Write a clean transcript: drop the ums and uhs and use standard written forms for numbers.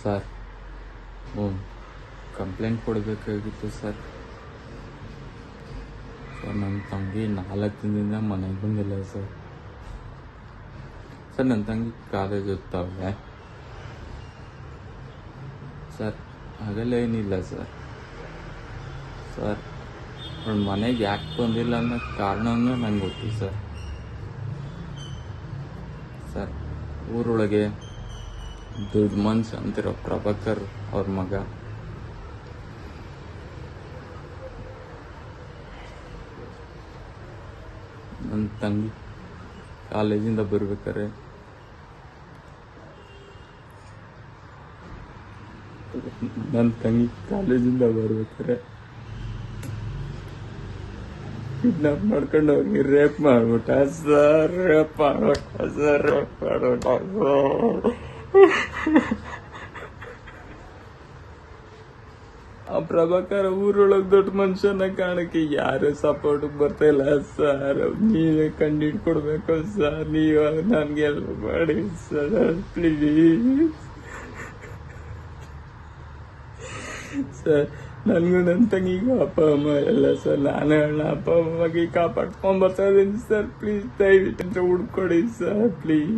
Sir complaint ಕೊಡಬೇಕಾಗಿತ್ತು sir. ನನ್ನ ತಂಗಿ 4 ದಿನದಿಂದ ಮನೆಗೆ ಬಂದಿಲ್ಲ ಸರ್. ನನ್ನ ತಂಗಿ ಕಾಲೇಜ್ ಓದ್ತಾವೆ ಸರ್. ಹಾಗೆಲ್ಲ ಏನಿಲ್ಲ ಸರ್. ಅವ್ಳ ಮನೆಗೆ ಯಾಕೆ ಬಂದಿಲ್ಲ ಅನ್ನೋ ಕಾರಣನೂ ನಂಗೆ ಗೊತ್ತು ಸರ್. ಊರೊಳಗೆ ದೊಡ್ಡ ಮನ್ಸು ಅಂತಿರೋ ಪ್ರಭಾಕರ್ ಅವ್ರ ಮಗ ನನ್ನ ತಂಗಿ ಕಾಲೇಜಿಂದ ಬರ್ಬೇಕಾರೆ ಕಿಡ್ನಾಪ್ ಮಾಡ್ಕೊಂಡು ಹೋಗಿ ರೇಪ್ ಮಾಡ್ಬಿಟ್ಟ ಸರ್. ಆ ಪ್ರಭಾಕರ್ ಊರೊಳಗ್ ದೊಡ್ಡ ಮನುಷ್ಯನ ಕಾಣಕ್ಕೆ ಯಾರು ಸಪೋರ್ಟ್ ಬರ್ತಾ ಇಲ್ಲ ಸರ್. ನೀವೇ ಕಂಡಿಡ್ಕೊಡ್ಬೇಕು ಸರ್. ನೀವು ನನ್ಗೆ ಹೆಲ್ಪ್ ಮಾಡಿ ಸರ್ ಪ್ಲೀಸ್ ಸರ್. ನನ್ಗೂ ನನ್ನ ತಂಗಿಗೂ ಅಪ್ಪ ಅಮ್ಮ ಎಲ್ಲ ಸರ್. ನಾನು ಅಪ್ಪ ಅಮ್ಮಗೆ ಕಾಪಾಡ್ಕೊಂಡ್ ಬರ್ತಾ ಇದೀನಿ ಸರ್. ಪ್ಲೀಸ್ ದಯವಿಟ್ಟು ಹುಡ್ಕೊಡಿ ಸರ್ ಪ್ಲೀಸ್.